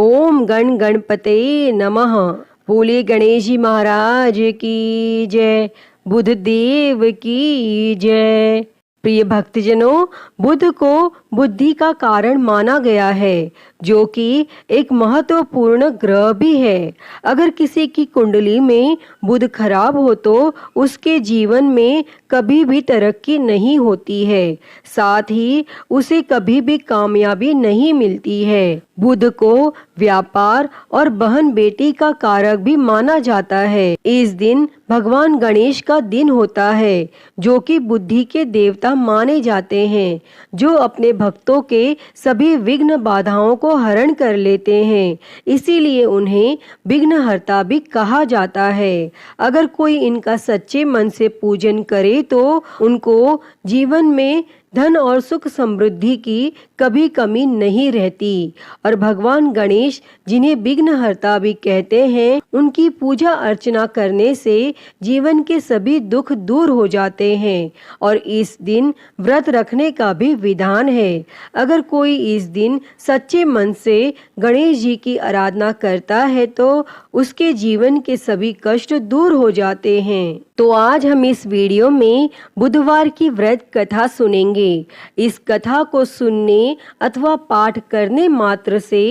ओम गण गणपते नमः। बोले गणेश जी महाराज की जय, बुध देव की जय। प्रिय भक्तजनों, बुध को बुद्धि का कारण माना गया है, जो कि एक महत्वपूर्ण ग्रह भी है। अगर किसी की कुंडली में बुध खराब हो तो उसके जीवन में कभी भी तरक्की नहीं होती है, साथ ही उसे कभी भी कामयाबी नहीं मिलती है। बुध को व्यापार और बहन बेटी का कारक भी माना जाता है। इस दिन भगवान गणेश का दिन होता है, जो कि बुद्धि के देवता माने जाते हैं, जो अपने भक्तों के सभी विघ्न बाधाओं को हरण कर लेते हैं। इसीलिए उन्हें विघ्नहर्ता भी कहा जाता है। अगर कोई इनका सच्चे मन से पूजन करे तो उनको जीवन में धन और सुख समृद्धि की कभी कमी नहीं रहती। और भगवान गणेश, जिन्हें विघ्नहर्ता भी कहते हैं, उनकी पूजा अर्चना करने से जीवन के सभी दुख दूर हो जाते हैं। और इस दिन व्रत रखने का भी विधान है। अगर कोई इस दिन सच्चे मन से गणेश जी की आराधना करता है तो उसके जीवन के सभी कष्ट दूर हो जाते हैं। तो आज हम इस वीडियो में बुधवार की व्रत कथा सुनेंगे। इस कथा को सुनने अथवा पाठ करने मात्र से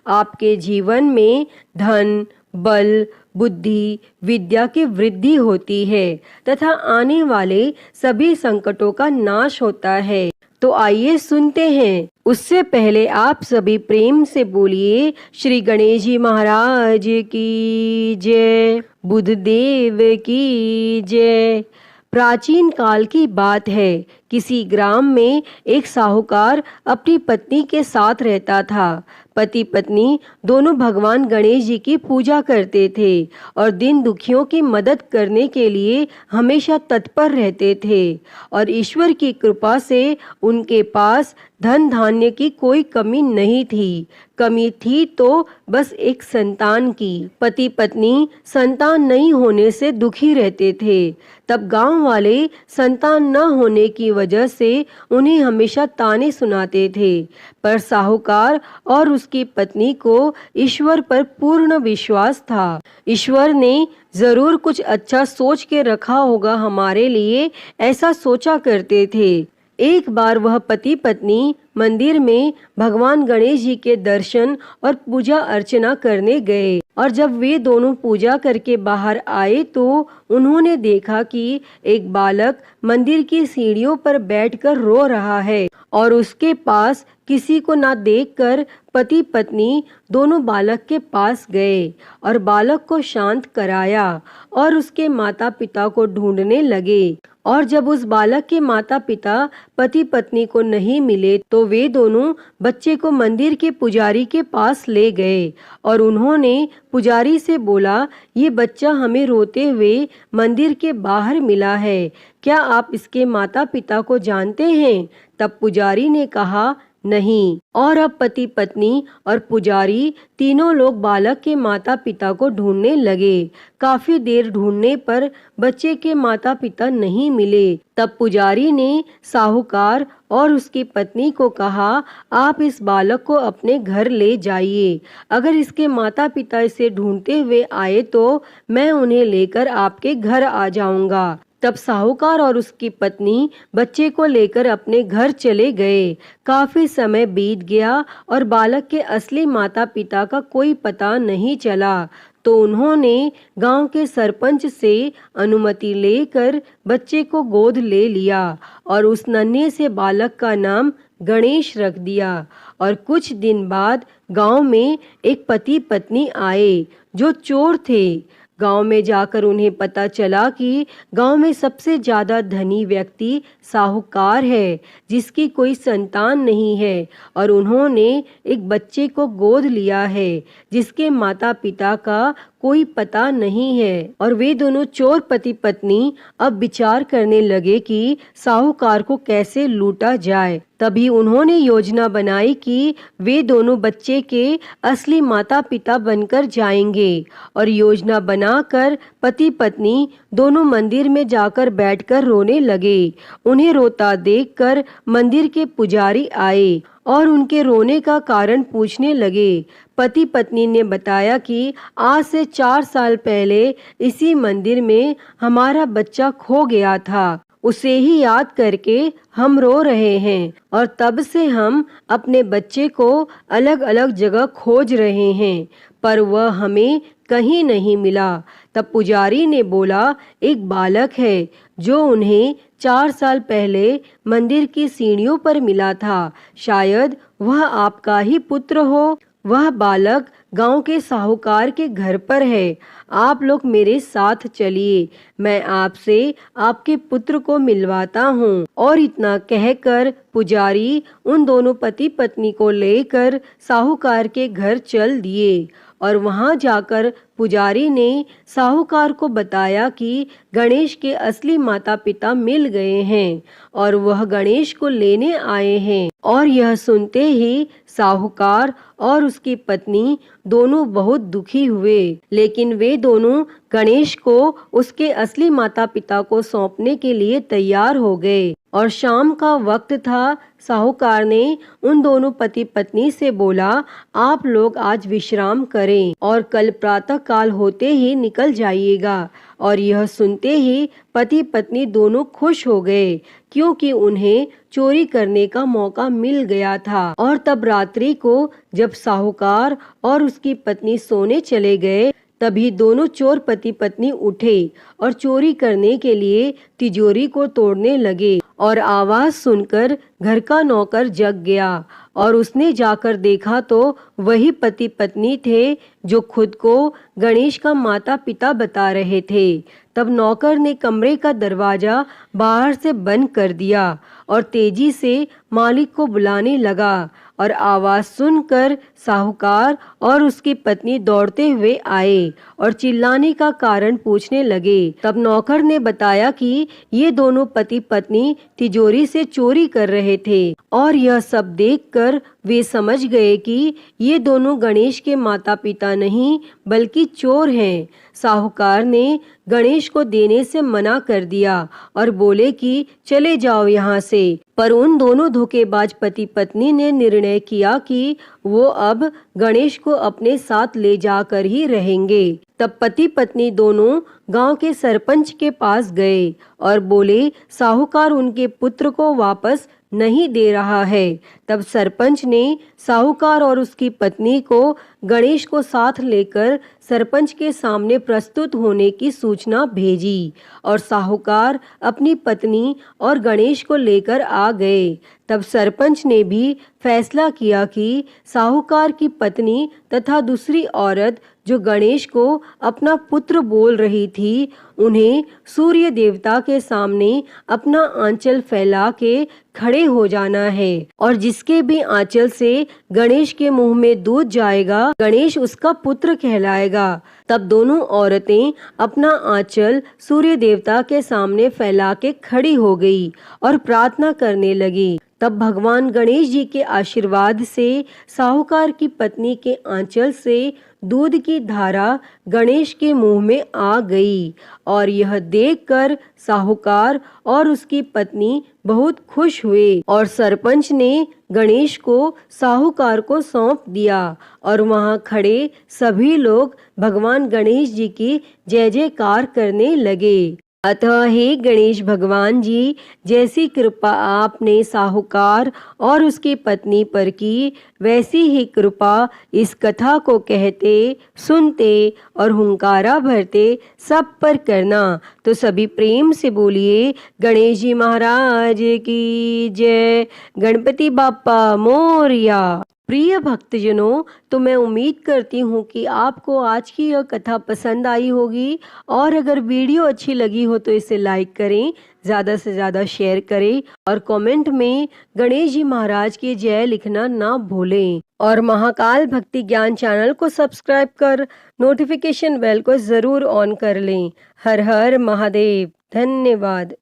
आपके जीवन में धन, बल, बुद्धि, विद्या की वृद्धि होती है तथा आने वाले सभी संकटों का नाश होता है। तो आइए सुनते हैं। उससे पहले आप सभी प्रेम से बोलिए श्री गणेश जी महाराज की जय, बुध देव की जय। प्राचीन काल की बात है। किसी ग्राम में एक साहूकार अपनी पत्नी के साथ रहता था। पति पत्नी दोनों भगवान गणेश जी की पूजा करते थे और दिन दुखियों की मदद करने के लिए हमेशा तत्पर रहते थे। और ईश्वर की कृपा से उनके पास धन धान्य की कोई कमी नहीं थी। कमी थी तो बस एक संतान की। पति पत्नी संतान नहीं होने से दुखी रहते थे। तब गांव वाले संतान न होने की वजह से उन्हें हमेशा ताने सुनाते थे। पर साहूकार और उसकी पत्नी को ईश्वर पर पूर्ण विश्वास था। ईश्वर ने जरूर कुछ अच्छा सोच के रखा होगा हमारे लिए, ऐसा सोचा करते थे। एक बार वह पति पत्नी मंदिर में भगवान गणेश जी के दर्शन और पूजा अर्चना करने गए। और जब वे दोनों पूजा करके बाहर आए तो उन्होंने देखा कि एक बालक मंदिर की सीढ़ियों पर बैठकर रो रहा है। और उसके पास किसी को ना देखकर पति पत्नी दोनों बालक के पास गए और बालक को शांत कराया और उसके माता पिता को ढूंढने लगे। और जब उस बालक के माता पिता पति पत्नी को नहीं मिले तो वे दोनों बच्चे को मंदिर के पुजारी के पास ले गए और उन्होंने पुजारी से बोला, ये बच्चा हमें रोते हुए मंदिर के बाहर मिला है, क्या आप इसके माता पिता को जानते हैं? तब पुजारी ने कहा, नहीं। और अब पति पत्नी और पुजारी तीनों लोग बालक के माता पिता को ढूंढने लगे। काफी देर ढूंढने पर बच्चे के माता पिता नहीं मिले। तब पुजारी ने साहूकार और उसकी पत्नी को कहा, आप इस बालक को अपने घर ले जाइए। अगर इसके माता पिता इसे ढूंढते हुए आए तो मैं उन्हें लेकर आपके घर आ जाऊंगा। तब साहूकार और उसकी पत्नी बच्चे को लेकर अपने घर चले गए। काफी समय बीत गया और बालक के असली माता पिता का कोई पता नहीं चला। तो उन्होंने गांव के सरपंच से अनुमति लेकर बच्चे को गोद ले लिया और उस नन्हे से बालक का नाम गणेश रख दिया। और कुछ दिन बाद गांव में एक पति पत्नी आए जो चोर थे। गांव में जाकर उन्हें पता चला कि गांव में सबसे ज्यादा धनी व्यक्ति साहूकार है, जिसकी कोई संतान नहीं है। और उन्होंने एक बच्चे को गोद लिया है जिसके माता पिता का कोई पता नहीं है। और वे दोनों चोर पति पत्नी अब विचार करने लगे कि साहूकार को कैसे लूटा जाए। तभी उन्होंने योजना बनाई कि वे दोनों बच्चे के असली माता पिता बनकर जाएंगे। और योजना बनाकर पति पत्नी दोनों मंदिर में जाकर बैठकर रोने लगे। उन्हें रोता देखकर मंदिर के पुजारी आए और उनके रोने का कारण पूछने लगे। पति पत्नी ने बताया कि आज से 4 साल पहले इसी मंदिर में हमारा बच्चा खो गया था। उसे ही याद करके हम रो रहे हैं और तब से हम अपने बच्चे को अलग अलग जगह खोज रहे हैं, पर वह हमें कहीं नहीं मिला। तब पुजारी ने बोला, एक बालक है जो उन्हें 4 साल पहले मंदिर की सीढ़ियों पर मिला था। शायद वह आपका ही पुत्र हो। वह बालक गांव के साहूकार के घर पर है। आप लोग मेरे साथ चलिए, मैं आपसे आपके पुत्र को मिलवाता हूँ। और इतना कहकर पुजारी उन दोनों पति पत्नी को लेकर साहूकार के घर चल दिए। और वहां जाकर पुजारी ने साहूकार को बताया कि गणेश के असली माता पिता मिल गए हैं और वह गणेश को लेने आए हैं। और यह सुनते ही साहूकार और उसकी पत्नी दोनों बहुत दुखी हुए, लेकिन वे दोनों गणेश को उसके असली माता पिता को सौंपने के लिए तैयार हो गए। और शाम का वक्त था। साहूकार ने उन दोनों पति पत्नी से बोला, आप लोग आज विश्राम करें और कल प्रातः काल होते ही निकल जाइएगा। और यह सुनते ही पति पत्नी दोनों खुश हो गए, क्योंकि उन्हें चोरी करने का मौका मिल गया था। और तब रात्रि को जब साहूकार और उसकी पत्नी सोने चले गए, तभी दोनों चोर पति पत्नी उठे और चोरी करने के लिए तिजोरी को तोड़ने लगे। और आवाज सुनकर घर का नौकर जग गया और उसने जाकर देखा तो वही पति पत्नी थे जो खुद को गणेश का माता पिता बता रहे थे। तब नौकर ने कमरे का दरवाजा बाहर से बंद कर दिया और तेजी से मालिक को बुलाने लगा। और आवाज सुनकर साहूकार और उसकी पत्नी दौड़ते हुए आए और चिल्लाने का कारण पूछने लगे। तब नौकर ने बताया कि ये दोनों पति पत्नी तिजोरी से चोरी कर रहे थे। और यह सब देखकर वे समझ गए कि ये दोनों गणेश के माता पिता नहीं बल्कि चोर हैं। साहूकार ने गणेश को देने से मना कर दिया और बोले कि चले जाओ यहाँ से। पर उन दोनों धोखेबाज पति पत्नी ने निर्णय किया कि वो अब गणेश को अपने साथ ले जाकर ही रहेंगे। तब पति पत्नी दोनों गांव के सरपंच के पास गए और बोले, साहूकार उनके पुत्र को वापस नहीं दे रहा है। तब सरपंच ने साहूकार और उसकी पत्नी को गणेश को साथ लेकर सरपंच के सामने प्रस्तुत होने की सूचना भेजी और साहूकार अपनी पत्नी और गणेश को लेकर आ गए। तब सरपंच ने भी फैसला किया कि साहूकार की पत्नी तथा दूसरी औरत जो गणेश को अपना पुत्र बोल रही थी, उन्हें सूर्य देवता के सामने अपना आंचल फैला के खड़े हो जाना है और जिसके भी आंचल से गणेश के मुंह में दूध जाएगा, गणेश उसका पुत्र कहलाएगा। तब दोनों औरतें अपना आंचल सूर्य देवता के सामने फैला के खड़ी हो गई और प्रार्थना करने लगी। तब भगवान गणेश जी के आशीर्वाद से साहूकार की पत्नी के आंचल से दूध की धारा गणेश के मुंह में आ गई। और यह देखकर साहूकार और उसकी पत्नी बहुत खुश हुए और सरपंच ने गणेश को साहूकार को सौंप दिया और वहां खड़े सभी लोग भगवान गणेश जी की जय जयकार करने लगे। अतः हे गणेश भगवान जी, जैसी कृपा आपने साहूकार और उसकी पत्नी पर की, वैसी ही कृपा इस कथा को कहते, सुनते और हुंकारा भरते सब पर करना। तो सभी प्रेम से बोलिए गणेश जी महाराज की जय। गणपति बाप्पा मोरया। प्रिय भक्तजनों, तो मैं उम्मीद करती हूँ कि आपको आज की यह कथा पसंद आई होगी और अगर वीडियो अच्छी लगी हो तो इसे लाइक करें, ज़्यादा से ज़्यादा शेयर करें और कमेंट में गणेश जी महाराज की जय लिखना ना भूलें। और महाकाल भक्ति ज्ञान चैनल को सब्सक्राइब कर नोटिफिकेशन बेल को ज़रूर ऑन कर लें। हर हर महादेव। धन्यवाद।